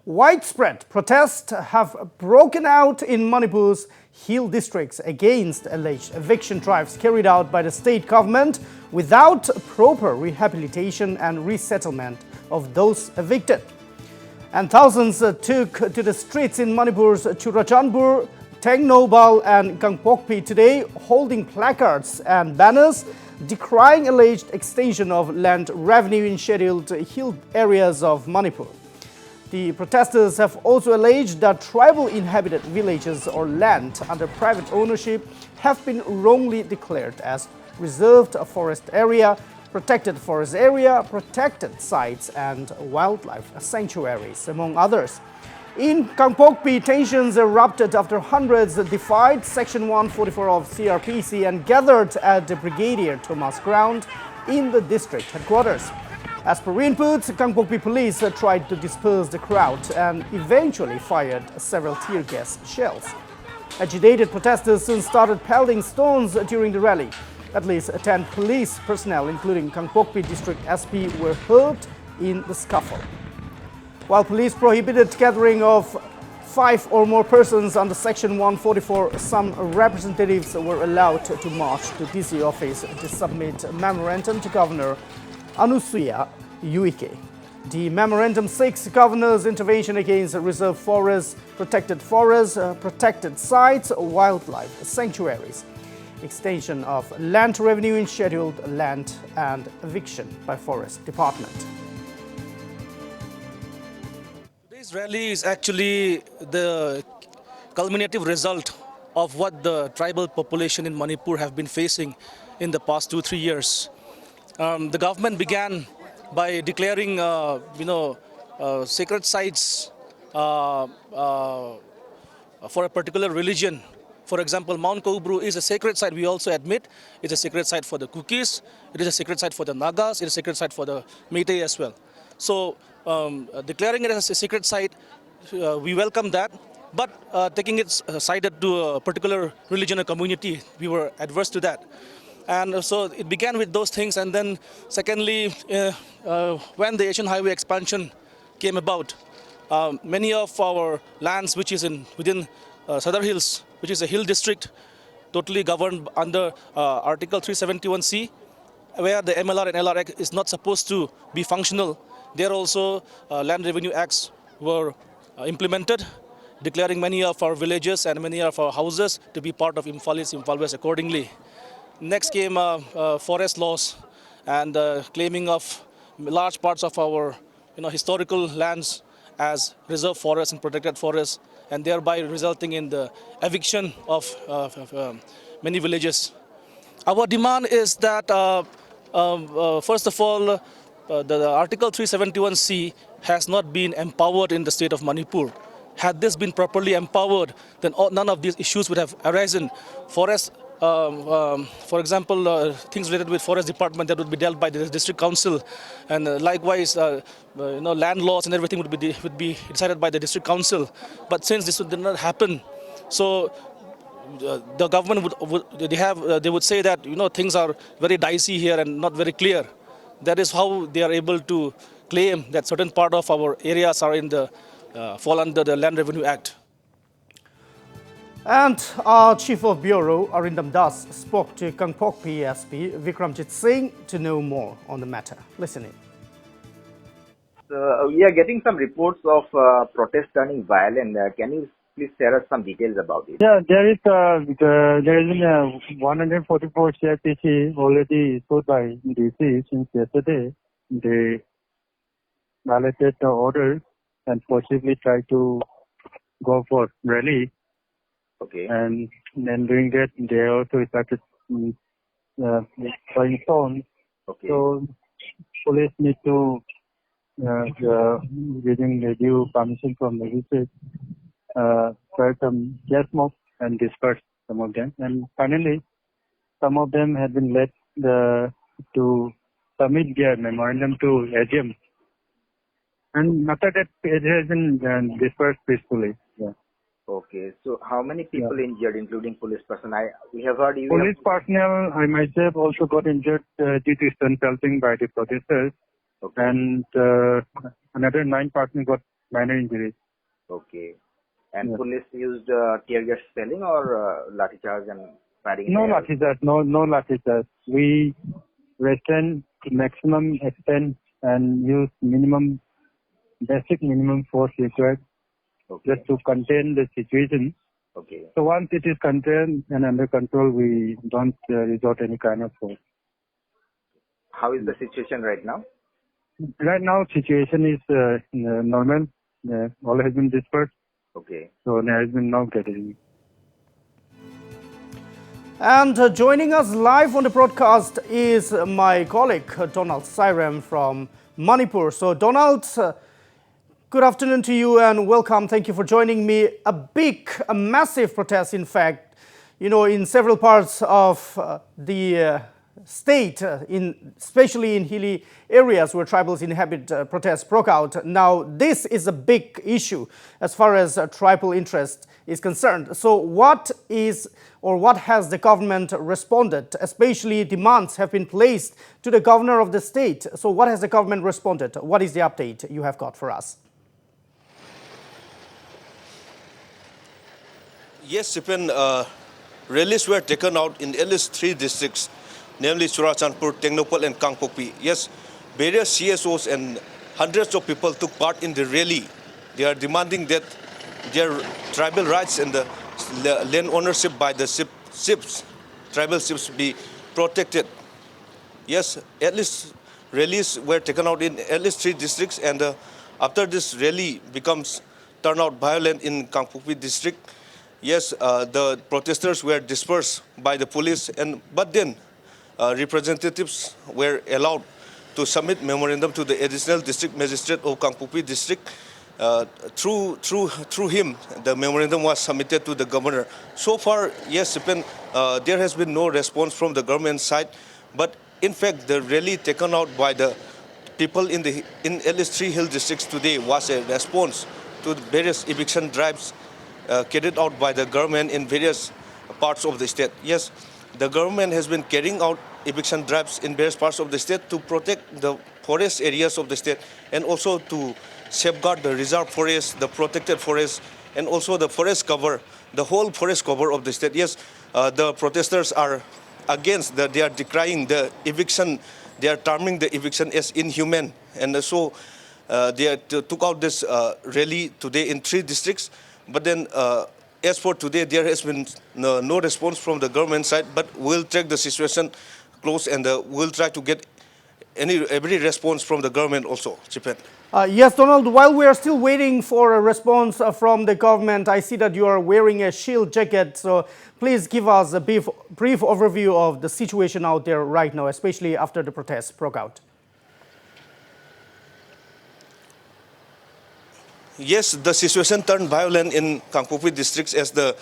Widespread protests have broken out in Manipur's hill districts against alleged eviction drives carried out by the state government without proper rehabilitation and resettlement of those evicted. And thousands took to the streets in Manipur's Churachandpur, Tengnoupal and Kangpokpi today, holding placards and banners decrying alleged extension of land revenue in scheduled hill areas of Manipur. The protesters have also alleged that tribal inhabited villages or land under private ownership have been wrongly declared as reserved forest area, protected sites and wildlife sanctuaries, among others. In Kangpokpi, tensions erupted after hundreds defied Section 144 of CRPC and gathered at the Brigadier Thomas Ground in the district headquarters. As per inputs, Kangpokpi police tried to disperse the crowd and eventually fired several tear gas shells. Agitated protesters soon started pelting stones during the rally. At least 10 police personnel, including Kangpokpi District SP, were hurt in the scuffle. While police prohibited gathering of 5 or more persons under Section 144, some representatives were allowed to march to DC office to submit a memorandum to Governor 𝗟𝗜𝗩𝗘𝗔𝗦𝗧. The memorandum seeks governor's intervention against reserve forests, protected sites, wildlife sanctuaries, extension of land revenue in scheduled land, and eviction by Forest Department. Today's rally is actually the culminative result of what the tribal population in Manipur have been facing in the past 2-3 years. The government began by declaring, sacred sites for a particular religion. For example, Mount Kobru is a sacred site. We also admit it's a sacred site for the Kukis, it is a sacred site for the Nagas, it is a sacred site for the Meitei as well. So, declaring it as a sacred site, we welcome that. But taking it sided to a particular religion or community, we were adverse to that. And so it began with those things, and then secondly, when the Asian Highway expansion came about, many of our lands which is within Southern Hills, which is a hill district, totally governed under Article 371C, where the MLR and LR Act is not supposed to be functional. There also land revenue acts were implemented, declaring many of our villages and many of our houses to be part of Imphal East, Imphal West accordingly. Next came forest laws and claiming of large parts of our historical lands as reserve forests and protected forests, and thereby resulting in the eviction of many villages. Our demand is that, first of all, the Article 371C has not been empowered in the state of Manipur. Had this been properly empowered, then none of these issues would have arisen. Forest, for example, things related with forest department that would be dealt by the district council, and likewise, land laws and everything would be decided by the district council. But since this did not happen, so the government would say that things are very dicey here and not very clear. That is how they are able to claim that certain part of our areas are fall under the Land Revenue Act. And our Chief of Bureau, Arindam Das, spoke to Kangpokpi SP Vikramjit Singh to know more on the matter. Listen in. We are getting some reports of protests turning violent. Can you please share us some details about it? Yeah, there is 144 CRPC already issued by DC since yesterday. They violated the order and possibly try to go for rally. Okay. And then doing that, they also started throwing stones. Okay. So police need to, getting the due permission from the district, try some gas smoke and disperse some of them. And finally, some of them have been led to submit their memorandum to AGM. And after that, it has been dispersed peacefully. Yeah. Okay, so how many people injured, including police personnel? We have heard you. Police personnel, I myself also got injured due to stun pelting by the protesters. Okay. And another 9 persons got minor injuries. Okay. And Yes. police used tear gas spelling or lathi charge and firing? No in the air? lathi charge, no lathi charge. We restrain to maximum extent and use basic minimum force required Okay. just to contain the situation. Okay. So once it is contained and under control, we don't resort any kind of force. How is the situation right now? Right now, situation is normal. All has been dispersed, Okay. so there has been no gathering. And joining us live on the broadcast is my colleague Donald Sirem from Manipur. So Donald, good afternoon to you and welcome. Thank you for joining me. A massive protest, in fact, in several parts of the state, especially in hilly areas where tribals inhabit, protests broke out. Now, this is a big issue as far as tribal interest is concerned. So what has the government responded? Especially demands have been placed to the governor of the state. So what has the government responded? What is the update you have got for us? Yes, Stephen, rallies were taken out in at least 3 districts, namely Churachandpur, Tengnoupal and Kangpokpi. Yes, various CSOs and hundreds of people took part in the rally. They are demanding that their tribal rights and the land ownership by the tribal chiefs be protected. Yes, at least rallies were taken out in at least 3 districts, and after this rally becomes turned out violent in Kangpokpi district, yes, the protesters were dispersed by the police, but then representatives were allowed to submit memorandum to the additional district magistrate of Kangpokpi district. Through him, the memorandum was submitted to the governor. So far, yes, there has been no response from the government side, but in fact, the rally taken out by the people in at least 3 hill districts today was a response to the various eviction drives carried out by the government in various parts of the state. Yes, the government has been carrying out eviction drives in various parts of the state to protect the forest areas of the state and also to safeguard the reserve forest, the protected forest, and also the forest cover, the whole forest cover of the state. Yes, the protesters are against, they are decrying the eviction. They are terming the eviction as inhuman. And so they took out this rally today in 3 districts. But then, as for today, there has been no response from the government side, but we'll check the situation close and we'll try to get every response from the government also. Chipen. Yes, Donald, while we are still waiting for a response from the government, I see that you are wearing a shield jacket. So please give us a brief overview of the situation out there right now, especially after the protests broke out. Yes, the situation turned violent in Kangpokpi districts as the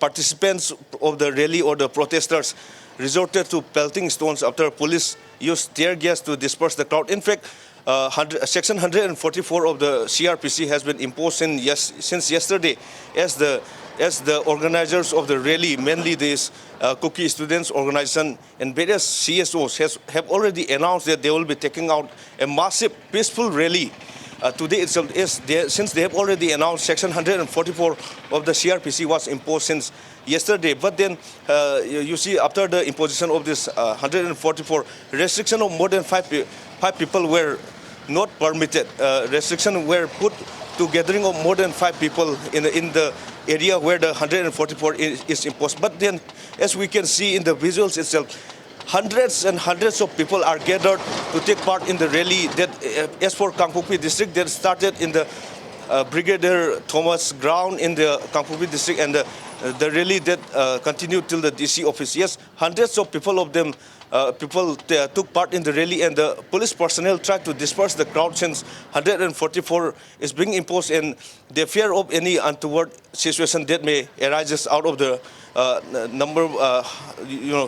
participants of the rally or the protesters resorted to pelting stones after police used tear gas to disperse the crowd. In fact, Section 144 of the CRPC has been imposed since yesterday as the organizers of the rally, mainly this Kuki Students Organization and various CSOs have already announced that they will be taking out a massive peaceful rally. Today itself, since they have already announced Section 144 of the CRPC was imposed since yesterday. But then you see, after the imposition of this 144, restriction of more than five people were not permitted. Restriction were put to gathering of more than 5 people in the area where the 144 is imposed. But then, as we can see in the visuals itself, hundreds and hundreds of people are gathered to take part in the rally. That, as for Kangpokpi district, that started in the Brigadier Thomas Ground in the Kangpokpi district, and the rally that continued till the DC office. Yes, hundreds of people took part in the rally, and the police personnel tried to disperse the crowd since 144 is being imposed, and they fear of any untoward situation that may arise out of the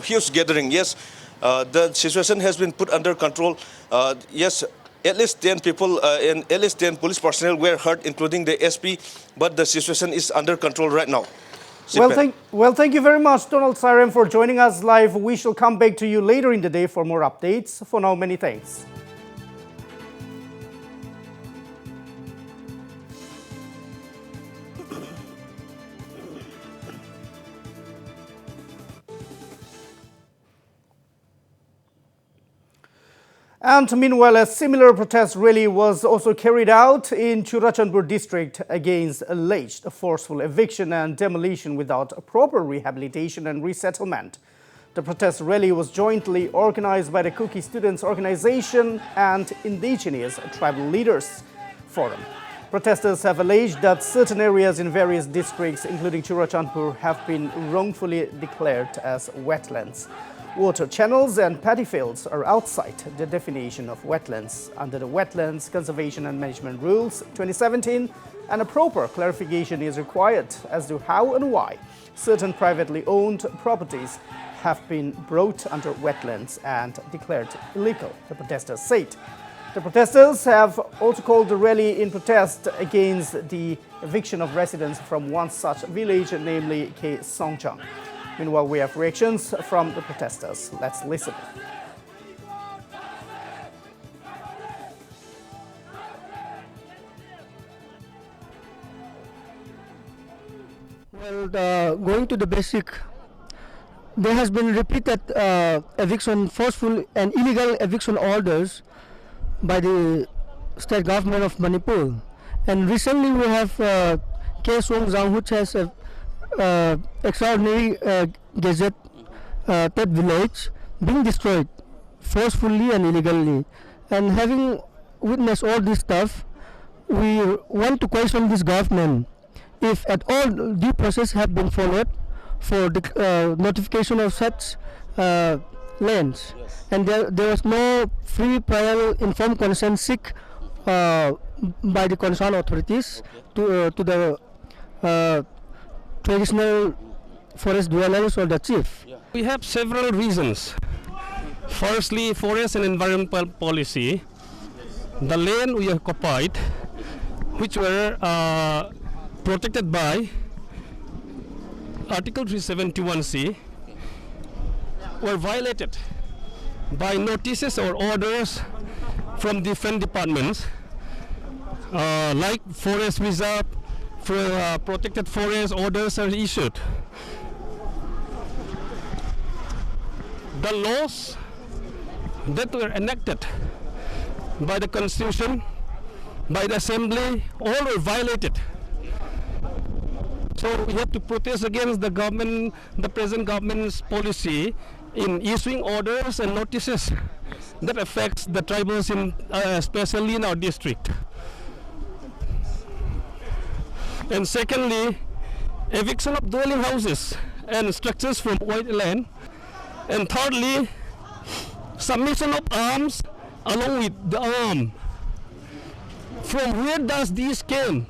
huge gathering. Yes, the situation has been put under control. Yes, at least 10 people and at least 10 police personnel were hurt, including the SP, but the situation is under control right now. Well, thank you very much, Donald Sirem, for joining us live. We shall come back to you later in the day for more updates. For now, many thanks. And meanwhile, a similar protest rally was also carried out in Churachandpur district against alleged forceful eviction and demolition without proper rehabilitation and resettlement. The protest rally was jointly organized by the Kuki Students Organization and Indigenous Tribal Leaders Forum. Protesters have alleged that certain areas in various districts, including Churachandpur, have been wrongfully declared as wetlands. Water channels and paddy fields are outside the definition of wetlands under the Wetlands Conservation and Management Rules 2017, and a proper clarification is required as to how and why certain privately owned properties have been brought under wetlands and declared illegal, the protesters said. The protesters have also called the rally in protest against the eviction of residents from one such village, namely 𝗡𝗢𝗥. Meanwhile, we have reactions from the protesters. Let's listen. Well, going to the basic, there has been repeated eviction, forceful and illegal eviction orders by the state government of Manipur. And recently we have 𝗡𝗢𝗥𝗧𝗛, which has a 𝗟𝗜𝗩𝗘 being destroyed forcefully and illegally. And having witnessed all this stuff, we want to question this government if at all due process have been followed for the notification of such lands. Yes. And there was no free, prior, informed consent seek by the concerned authorities to the traditional forest dwellers or the chief. Yeah. We have several reasons. Firstly, forest and environmental policy. The land we occupied, which were protected by Article 371C, were violated by notices or orders from different departments, like forest reserve, protected forest orders are issued. The laws that were enacted by the Constitution, by the Assembly, all were violated. So we have to protest against the government, the present government's policy in issuing orders and notices that affects the tribals, especially in our district. And secondly, eviction of dwelling houses and structures from white land. And thirdly, submission of arms along with the arm. From where does this came?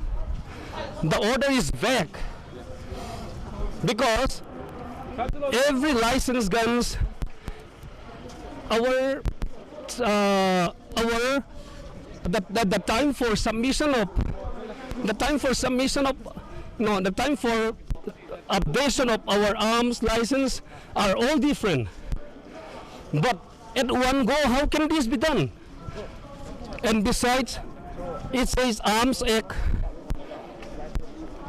The order is vague, because every licensed guns, the time for updation of our arms license are all different. But at one go, how can this be done? And besides, it says Arms Act,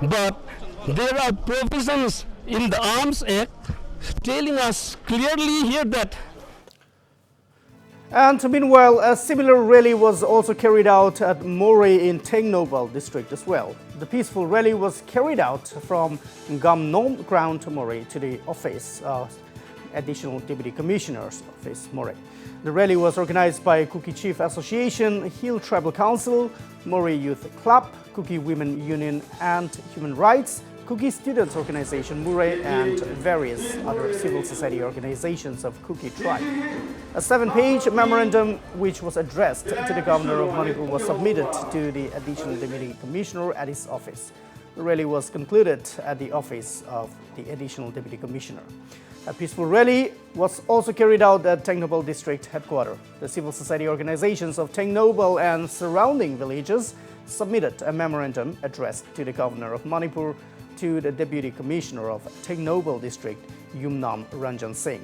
but there are provisions in the Arms Act telling us clearly here that. And meanwhile, a similar rally was also carried out at Moray in Tengnoupal district as well. The peaceful rally was carried out from Ground, Moray, to the office of Additional Deputy Commissioner's Office, Moray. The rally was organized by Kuki Chief Association, Hill Tribal Council, Moray Youth Club, Kuki Women Union and Human Rights, Kuki Students Organization, Moray, and various other civil society organizations of Kuki tribe. A 7-page memorandum which was addressed to the Governor of Manipur was submitted to the Additional Deputy Commissioner at his office. The rally was concluded at the office of the Additional Deputy Commissioner. A peaceful rally was also carried out at Tengnoupal District Headquarters. The civil society organizations of Tengnoupal and surrounding villages submitted a memorandum addressed to the Governor of Manipur, to the Deputy Commissioner of Tengnoupal District, 𝗟𝗓𝗡𝗔𝗦𝗧.